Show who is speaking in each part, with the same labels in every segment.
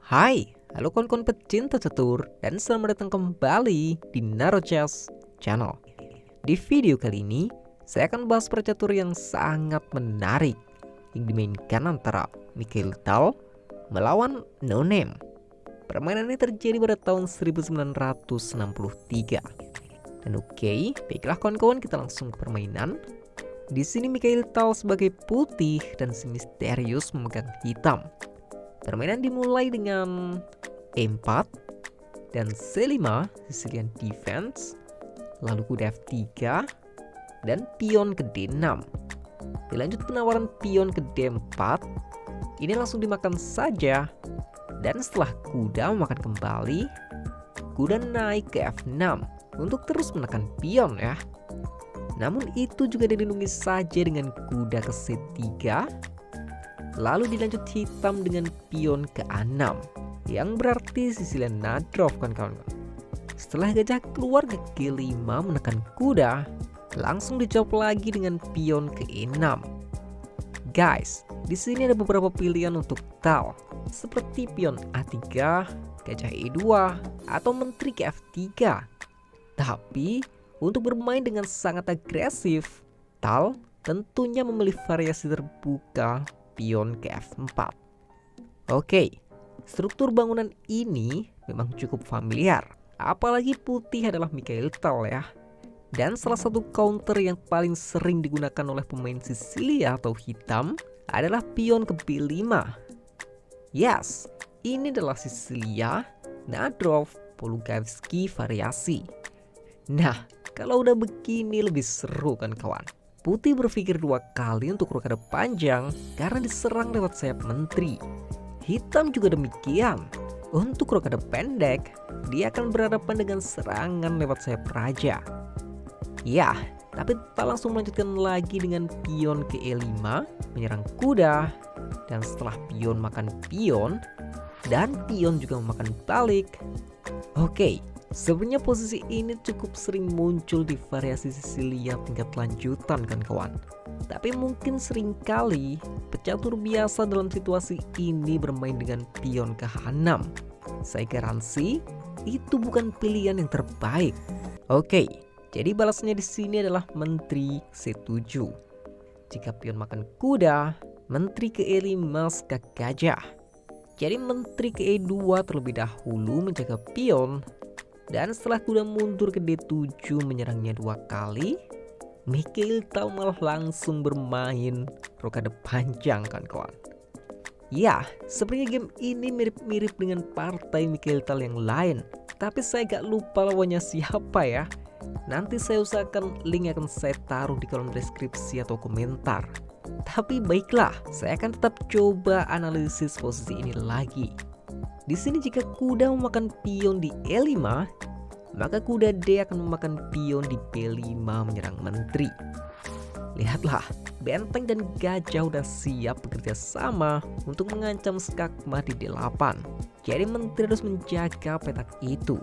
Speaker 1: Hai, halo kawan-kawan pecinta catur dan selamat datang kembali di NaruChess Channel. Di video kali ini, saya akan bahas percatur yang sangat menarik yang dimainkan antara Mikhail Tal melawan No Name. Permainan ini terjadi pada tahun 1963. Dan oke, baiklah kawan-kawan, kita langsung ke permainan. Di sini Mikhail Tal sebagai putih dan si misterius memegang hitam. Permainan dimulai dengan E4 dan C5 Sicilian defense, lalu kuda F3 dan pion ke D6. Dilanjut penawaran pion ke D4, ini langsung dimakan saja. Dan setelah kuda memakan kembali, kuda naik ke F6 untuk terus menekan pion ya. Namun itu juga dilindungi saja dengan kuda ke C3. Lalu dilanjut hitam dengan pion ke A6, yang berarti Sicilian nadrov kan kawan-kawan. Setelah gajah keluar ke G5 menekan kuda, langsung dijawab lagi dengan pion ke E6. Guys, di sini ada beberapa pilihan untuk Tal, seperti pion A3, gajah E2, atau menteri ke F3. Tapi untuk bermain dengan sangat agresif, Tal tentunya memilih variasi terbuka pion ke F4. Oke, struktur bangunan ini memang cukup familiar, apalagi putih adalah Mikhail Tal ya. Dan salah satu counter yang paling sering digunakan oleh pemain Sicilia atau hitam adalah pion ke B5. Yes, ini adalah Sicilia, nadrov, Polugaevsky variasi. Nah, kalau udah begini lebih seru kan kawan. Putih berpikir dua kali untuk rokade panjang karena diserang lewat sayap menteri. Hitam juga demikian. Untuk rokade pendek, dia akan berhadapan dengan serangan lewat sayap raja. Ya, tapi tak langsung melanjutkan lagi dengan pion ke E5 menyerang kuda. Dan setelah pion makan pion, dan pion juga memakan balik. Oke, sebenarnya posisi ini cukup sering muncul di variasi Sicilia tingkat lanjutan kan kawan. Tapi mungkin sering kali pecatur biasa dalam situasi ini bermain dengan pion ke H6. Saya garansi itu bukan pilihan yang terbaik. Oke, jadi balasnya di sini adalah menteri C7. Jika pion makan kuda, menteri ke E5 skak gajah. Jadi menteri ke E2 terlebih dahulu menjaga pion. Dan setelah kuda mundur ke D7 menyerangnya dua kali, Mikhail Tal malah langsung bermain rokade panjang kan kawan. Ya, sebenarnya game ini mirip-mirip dengan partai Mikhail Tal yang lain. Tapi saya gak lupa lawannya siapa ya. Nanti saya usahakan link akan saya taruh di kolom deskripsi atau komentar. Tapi baiklah, saya akan tetap coba analisis posisi ini lagi. Di sini jika kuda memakan pion di E5, maka kuda D akan memakan pion di B5 menyerang menteri. Lihatlah, benteng dan gajah udah siap bekerja sama untuk mengancam skakmat di D8. Jadi menteri harus menjaga petak itu.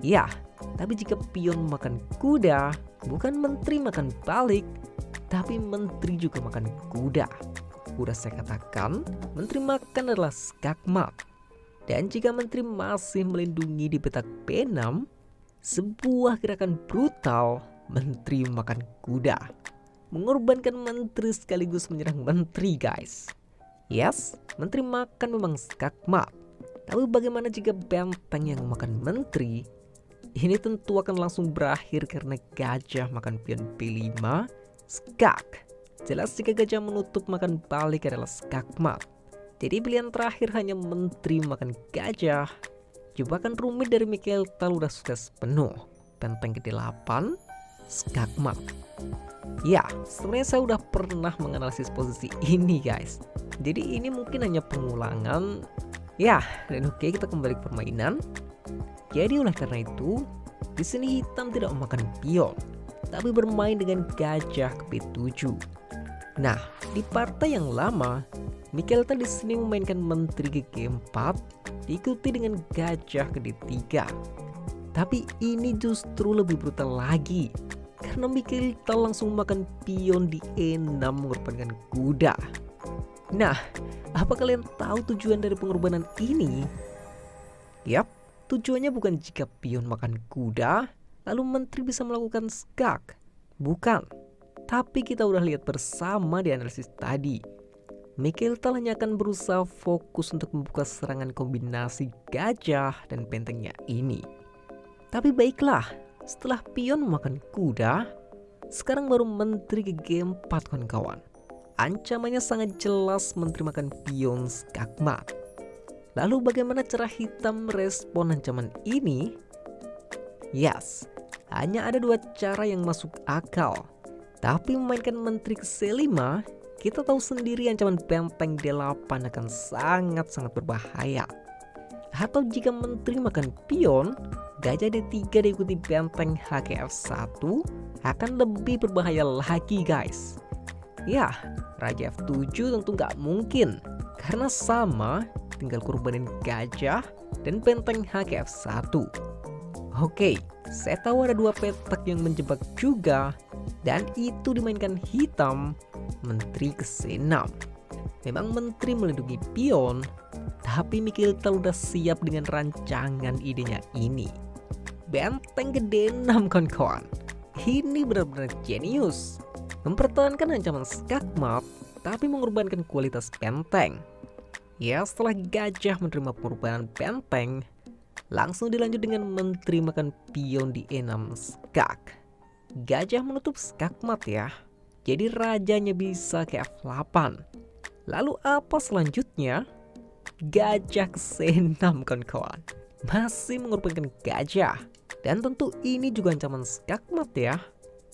Speaker 1: Ya, tapi jika pion makan kuda, bukan menteri makan balik, tapi menteri juga makan kuda. Udah saya katakan, menteri makan adalah skakmat. Dan jika menteri masih melindungi di petak B6, sebuah gerakan brutal, menteri makan kuda. Mengorbankan menteri sekaligus menyerang menteri guys. Yes, menteri makan memang skakmat. Tapi bagaimana jika benteng yang memakan menteri? Ini tentu akan langsung berakhir karena gajah makan pion B5, skak. Jelas jika gajah menutup makan balik adalah skakmat. Jadi pilihan terakhir hanya menteri makan gajah. Jebakan rumit dari Mikhail Tal udah sukses penuh. Benteng ke D8, skakmat. Ya, sebenarnya saya udah pernah menganalisis posisi ini guys. Jadi ini mungkin hanya pengulangan. Ya, dan oke, kita kembali ke permainan. Jadi oleh karena itu, di sini hitam tidak memakan pion, tapi bermain dengan gajah ke B7. Nah, di partai yang lama, Mikhail Tal di sini memainkan menteri ke G4, diikuti dengan gajah ke D3. Tapi ini justru lebih brutal lagi, karena Mikhail Tal langsung makan pion di E6 mengorbankan kuda. Nah, apa kalian tahu tujuan dari pengorbanan ini? Yap, tujuannya bukan jika pion makan kuda, lalu menteri bisa melakukan skak. Bukan, tapi kita udah lihat bersama di analisis tadi. Mikhail Tal hanya akan berusaha fokus untuk membuka serangan kombinasi gajah dan bentengnya ini. Tapi baiklah, setelah pion memakan kuda, sekarang baru menteri ke G4 kawan-kawan. Ancamannya sangat jelas menteri makan pion skakmat. Lalu bagaimana cara hitam merespon ancaman ini? Yes, hanya ada dua cara yang masuk akal. Tapi memainkan menteri ke C5, kita tahu sendiri ancaman benteng D8 akan sangat-sangat berbahaya. Atau jika menteri makan pion, gajah D3 diikuti benteng HKF1 akan lebih berbahaya lagi guys. Ya, Raja F7 tentu nggak mungkin, karena sama, tinggal korbanin gajah dan benteng HKF1. Oke, saya tahu ada dua petak yang menjebak juga, dan itu dimainkan hitam, menteri ke C6. Memang menteri melindungi pion, tapi Mikhail Tal udah siap dengan rancangan idenya ini. Benteng ke D6 kawan-kawan. Ini benar-benar jenius. Mempertahankan ancaman skakmat, tapi mengorbankan kualitas benteng. Ya, setelah gajah menerima pengorbanan benteng, langsung dilanjut dengan menteri makan pion di E6 skak. Gajah menutup skakmat ya, jadi rajanya bisa ke F8. Lalu apa selanjutnya? Gajah ke C6 kawan-kawan. Masih mengorbankan gajah. Dan tentu ini juga ancaman skakmat ya,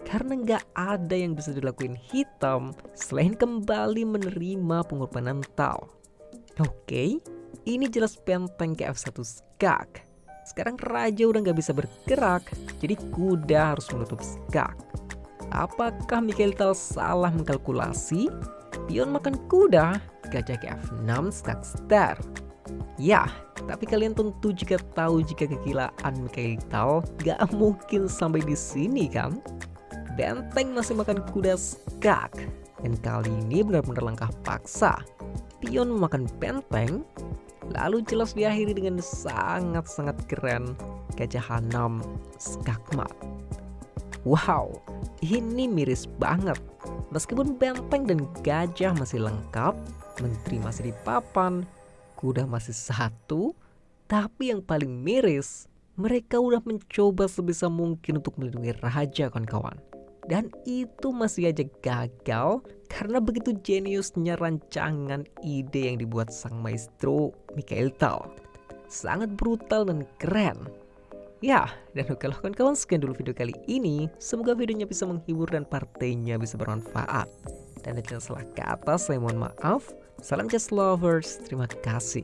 Speaker 1: karena nggak ada yang bisa dilakuin hitam selain kembali menerima pengorbanan Tal. Oke, ini jelas benteng ke F1 skak. Sekarang raja udah nggak bisa bergerak, jadi kuda harus menutup skak. Apakah Mikhail Tal salah mengkalkulasi? Pion makan kuda, gajah ke F6 skak star. Ya, tapi kalian tentu juga tahu jika kegilaan Mikhail Tal gak mungkin sampai di sini kan? Benteng masih makan kuda skak, dan kali ini benar-benar langkah paksa. Pion memakan benteng, lalu jelas diakhiri dengan sangat-sangat keren gajah H6 skakmat. Wow, ini miris banget. Meskipun benteng dan gajah masih lengkap, menteri masih di papan, kuda masih satu, tapi yang paling miris, mereka udah mencoba sebisa mungkin untuk melindungi raja kawan-kawan. Dan itu masih aja gagal karena begitu jeniusnya rancangan ide yang dibuat sang maestro Mikhail Tal. Sangat brutal dan keren. Ya, dan oke lah kawan-kawan, sekian dulu video kali ini. Semoga videonya bisa menghibur dan partainya bisa bermanfaat. Dan ada salah kata, saya mohon maaf. Salam just lovers, terima kasih.